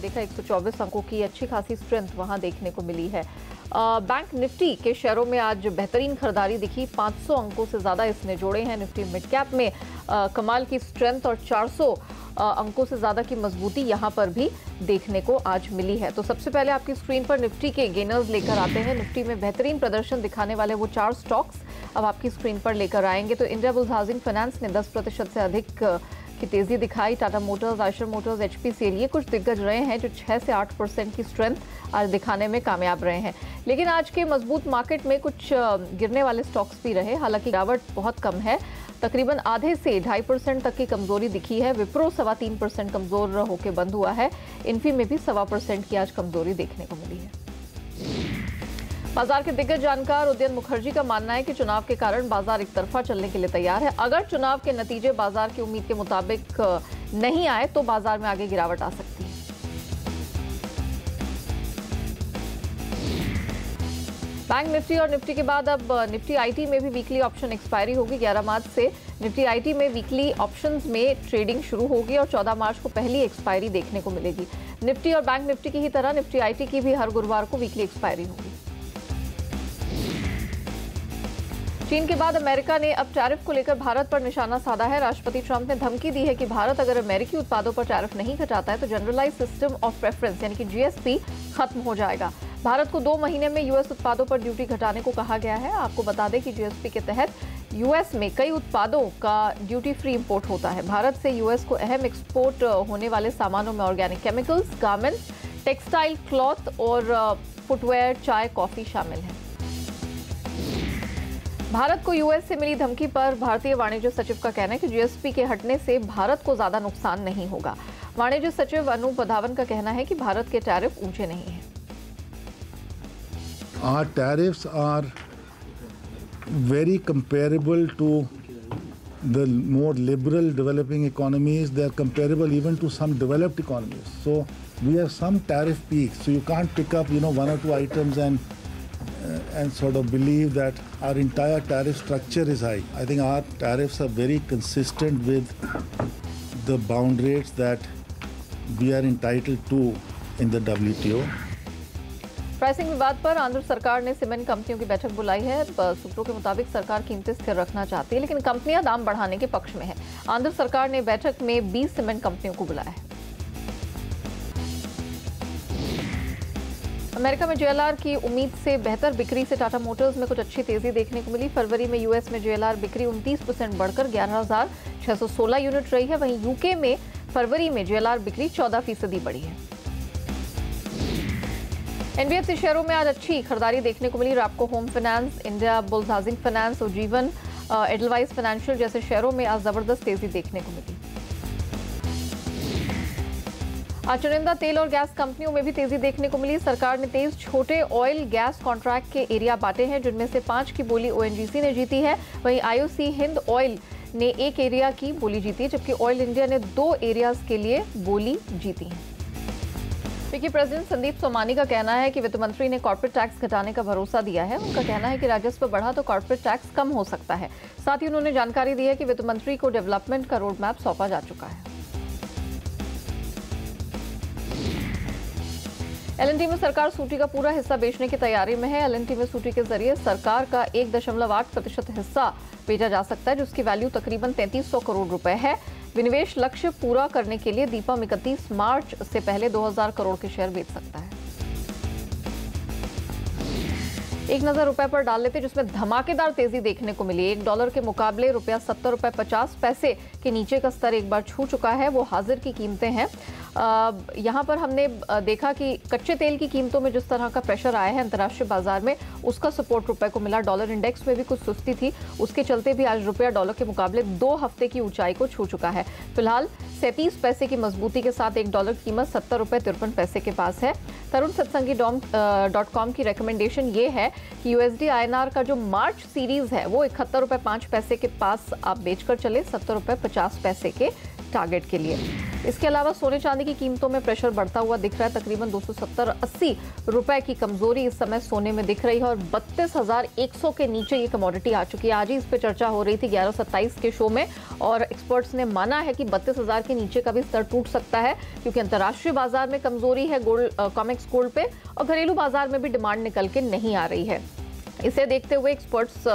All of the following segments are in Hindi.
देखा 124 अंकों की अच्छी खासी स्ट्रेंथ वहां देखने को मिली है। बैंक निफ्टी के शेयरों में आज बेहतरीन खरीदारी दिखी, 500 अंकों से ज्यादा इसने जोड़े हैं। निफ्टी मिड कैप में कमाल की स्ट्रेंथ और 400 अंकों से ज्यादा की मजबूती यहां पर भी देखने को आज मिली है। तो सबसे पहले आपकी स्क्रीन पर निफ्टी के गेनर्स लेकर आते हैं। निफ्टी में बेहतरीन प्रदर्शन दिखाने वाले वो 4 स्टॉक्स अब आपकी स्क्रीन पर लेकर आएंगे। तो इंडिया बुल्स हाउसिंग फाइनेंस ने 10% से अधिक की तेजी दिखाई। Tata Motors, Eicher Motors, HPCL ये कुछ दिग्गज रहे हैं जो 6 से 8% की स्ट्रेंथ आज दिखाने में कामयाब रहे हैं। लेकिन आज के मजबूत मार्केट में कुछ गिरने वाले स्टॉक्स भी रहे, हालांकि गिरावट बहुत कम है, तकरीबन आधे से 2.5% तक की कमजोरी दिखी है। विप्रो 3.25% कमजोर होकर बंद हुआ है। इन्फी में भी 1.25% की आज कमजोरी देखने को मिली है। बाजार के दिग्गज जानकार उदयन मुखर्जी का मानना है कि चुनाव के कारण बाजार एक तरफा चलने के लिए तैयार है। अगर चुनाव के नतीजे बाजार की उम्मीद के मुताबिक नहीं आए तो बाजार में आगे गिरावट आ सकती है। बैंक निफ्टी और निफ्टी के बाद अब निफ्टी आईटी में भी वीकली ऑप्शन एक्सपायरी होगी। 11 मार्च से निफ्टी आईटी में वीकली ऑप्शंस में ट्रेडिंग शुरू होगी और 14 मार्च को पहली एक्सपायरी देखने को मिलेगी। निफ्टी और बैंक निफ्टी की ही तरह निफ्टी आईटी की भी हर गुरुवार को वीकली एक्सपायरी होगी। चीन के बाद अमेरिका ने अब टैरिफ को लेकर भारत पर निशाना साधा है। राष्ट्रपति ट्रंप ने धमकी दी है कि भारत अगर अमेरिकी उत्पादों पर टैरिफ नहीं घटाता है तो जनरलाइज सिस्टम ऑफ प्रेफरेंस यानी कि जीएसपी खत्म हो जाएगा। भारत को 2 महीने में यूएस उत्पादों पर ड्यूटी घटाने को कहा गया है। आपको बता दें कि जीएसपी के तहत यूएस में कई उत्पादों का ड्यूटी फ्री इंपोर्ट होता है। भारत से यूएस को अहम एक्सपोर्ट होने वाले सामानों में organic chemicals, garments, textile, cloth और फुटवेयर, चाय, कॉफी शामिल है। भारत को यूएस से मिली धमकी पर भारतीय वाणिज्य सचिव का कहना है कि जीएसपी के हटने से भारत को ज्यादा नुकसान नहीं होगा। वाणिज्य सचिव अनूप वधावन का कहना है कि भारत के टैरिफ ऊंचे नहीं हैं। Our tariffs are very comparable to the more liberal developing economies. They are comparable even to some developed economies. So we have some tariff peaks. So you can't pick up, 1 or 2 items and sort of believe that our entire tariff structure is high. I think our tariffs are very consistent with the bound rates that we are entitled to in the WTO. Pricing विवाद पर आंध्र सरकार ने सीमेंट कंपनियों की बैठक बुलाई है। सूत्रों के मुताबिक सरकार कीमतें स्थिर रखना चाहती है, लेकिन कंपनियां दाम बढ़ाने के पक्ष में है। आंध्र सरकार ने बैठक में 20 सीमेंट कंपनियों को बुलाया है। अमेरिका में जेएलआर की उम्मीद से बेहतर बिक्री से टाटा मोटर्स में कुछ अच्छी तेजी देखने को मिली। फरवरी में यूएस में जेएलआर बिक्री 29% बढ़कर 11,616 यूनिट रही है। वहीं यूके में फरवरी में जेएलआर बिक्री 14% बढ़ी है। एनबीएफसी शेयरों में आज अच्छी खरीदारी देखने को मिली। Repco home finance, Indiabulls housing finance और जीवन, एडलवाइस फाइनेंशियल जैसे शेयरों में आज जबरदस्त तेजी देखने को मिली। आज चुनिंदा तेल और गैस कंपनियों में भी तेजी देखने को मिली। सरकार ने 23 छोटे ऑयल गैस कॉन्ट्रैक्ट के एरिया बांटे हैं, जिनमें से 5 की बोली ओएनजीसी ने जीती है। वहीं आईओसी हिंद ऑयल ने 1 एरिया की बोली जीती है, जबकि ऑयल इंडिया ने 2 एरियाज के लिए बोली जीती है। फिक्की प्रेसिडेंट संदीप सोमानी का कहना है कि वित्त मंत्री ने कॉर्पोरेट टैक्स घटाने का भरोसा दिया है। उनका कहना है कि राजस्व बढ़ा तो कॉर्पोरेट टैक्स कम हो सकता है। साथ ही उन्होंने जानकारी दी है कि वित्त मंत्री को डेवलपमेंट का रोड मैप सौंपा जा चुका है। एलएनटी में सरकार सूटी का पूरा हिस्सा बेचने की तैयारी में है। एलएनटी में सूटी के जरिए सरकार का 1.8% हिस्सा बेचा जा सकता है, जिसकी वैल्यू तकरीबन 3300 करोड़ रुपए है। विनिवेश लक्ष्य पूरा करने के लिए दीपम 31 मार्च से पहले 2000 करोड़ के शेयर बेच सकता है। एक नजर रुपए पर डाल लेते, जिसमें धमाकेदार तेजी देखने को मिली। $1 के मुकाबले रुपया 70 रुपए 50 पैसे के नीचे का स्तर एक बार छू चुका है। वो हाजिर की कीमतें हैं। यहाँ पर हमने देखा कि कच्चे तेल की कीमतों में जिस तरह का प्रेशर आया है अंतर्राष्ट्रीय बाजार में, उसका सपोर्ट रुपए को मिला। डॉलर इंडेक्स में भी कुछ सुस्ती थी, उसके चलते भी आज रुपया डॉलर के मुकाबले 2 हफ्ते की ऊंचाई को छू चुका है। फिलहाल 37 पैसे की मजबूती के साथ $1 की कीमत 70 रुपए 53 पैसे के पास है। तरुण सत्संगी .com की रिकमेंडेशन ये है कि यूएसडी आईएनआर का जो मार्च सीरीज है वो 71 रुपए 5 पैसे के पास आप बेचकर चले, 70 रुपए 50 पैसे के टारगेट के लिए। इसके अलावा सोने चांदी की कीमतों में प्रेशर बढ़ता हुआ दिख रहा है। तकरीबन 270-80 रुपए की कमजोरी इस समय सोने में दिख रही है और 32,100 के नीचे ये कमोडिटी आ चुकी है। आज ही इस पे चर्चा हो रही थी 11:27 के शो में और एक्सपर्ट्स ने माना है कि 32,000 के नीचे का भी स्तर टूट सकता है, क्योंकि अंतर्राष्ट्रीय बाजार में कमजोरी है कॉमेक्स गोल्ड पे और घरेलू बाजार में भी डिमांड निकल के नहीं आ रही है। इसे देखते हुए एक्सपर्ट्स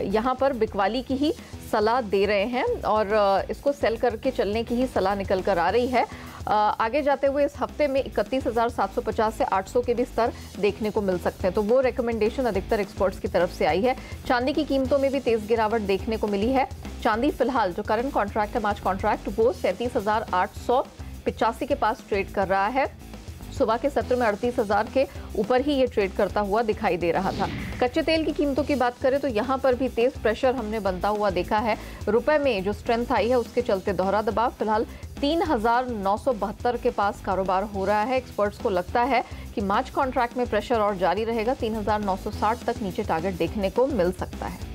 यहाँ पर बिकवाली की ही सलाह दे रहे हैं और इसको सेल करके चलने की ही सलाह निकल कर आ रही है। आगे जाते हुए इस हफ्ते में 31,750 से 800 के भी स्तर देखने को मिल सकते हैं, तो वो रिकमेंडेशन अधिकतर एक्सपर्ट्स की तरफ से आई है। चांदी की कीमतों में भी तेज गिरावट देखने को मिली है। चांदी फिलहाल जो करंट कॉन्ट्रैक्ट है, मार्च कॉन्ट्रैक्ट, वो 37,885 के पास ट्रेड कर रहा है। सुबह के सत्र में 38,000 के ऊपर ही ये ट्रेड करता हुआ दिखाई दे रहा था। कच्चे तेल की कीमतों की बात करें तो यहाँ पर भी तेज प्रेशर हमने बनता हुआ देखा है। रुपए में जो स्ट्रेंथ आई है उसके चलते दोहरा दबाव फिलहाल 3,972 के पास कारोबार हो रहा है। एक्सपर्ट्स को लगता है कि मार्च कॉन्ट्रैक्ट में प्रेशर और जारी रहेगा। 3,960 तक नीचे टारगेट देखने को मिल सकता है।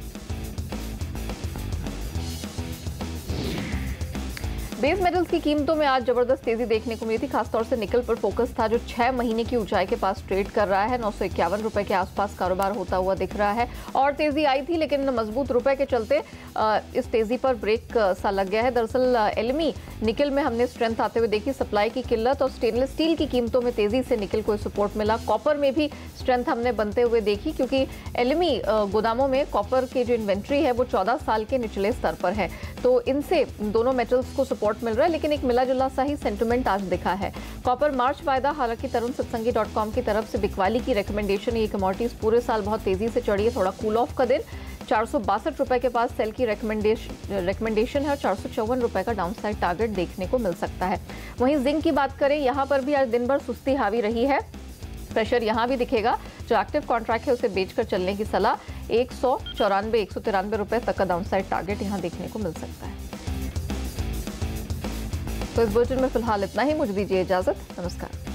बेस मेटल्स की कीमतों में आज जबरदस्त तेजी देखने को मिली थी। खासतौर से निकल पर फोकस था, जो 6 महीने की ऊंचाई के पास ट्रेड कर रहा है। 951 रुपए के आसपास कारोबार होता हुआ दिख रहा है और तेजी आई थी, लेकिन मजबूत रुपए के चलते इस तेजी पर ब्रेक सा लग गया है। दरअसल एलएमई निकल में हमने स्ट्रेंथ आते हुए देखी, सप्लाई की किल्लत और स्टेनलेस स्टील की कीमतों में तेजी से निकल को सपोर्ट मिला। कॉपर में भी स्ट्रेंथ हमने बनते हुए देखी, क्योंकि एलएमई गोदामों में कॉपर की जो इन्वेंट्री है वो 14 साल के निचले स्तर पर है, तो इनसे दोनों मेटल्स को सपोर्ट मिल रहा है, लेकिन एक मिला जुला सा ही सेंटिमेंट आज दिखा है। कॉपर मार्च वायदा, हालांकि तरुण सत्संगी.com की तरफ से बिकवाली की रिकमेंडेशन, ये कमोडिटीज पूरे साल बहुत तेजी से चढ़ी है, थोड़ा कूल ऑफ का दिन। 462 रुपए के पास सेल की रिकमेंडेशन है और 454 रुपए का डाउन साइड टारगेट देखने को मिल सकता है। वहीं जिंक की बात करें, यहाँ पर भी आज दिन भर सुस्ती हावी रही है। प्रेशर यहाँ भी दिखेगा। जो एक्टिव कॉन्ट्रैक्ट है उसे बेचकर चलने की सलाह। 194-193 रुपए तक का डाउन साइड टारगेट यहाँ देखने को मिल सकता है। तो इस बुलेटिन में फिलहाल इतना ही। मुझे दीजिए इजाजत। नमस्कार।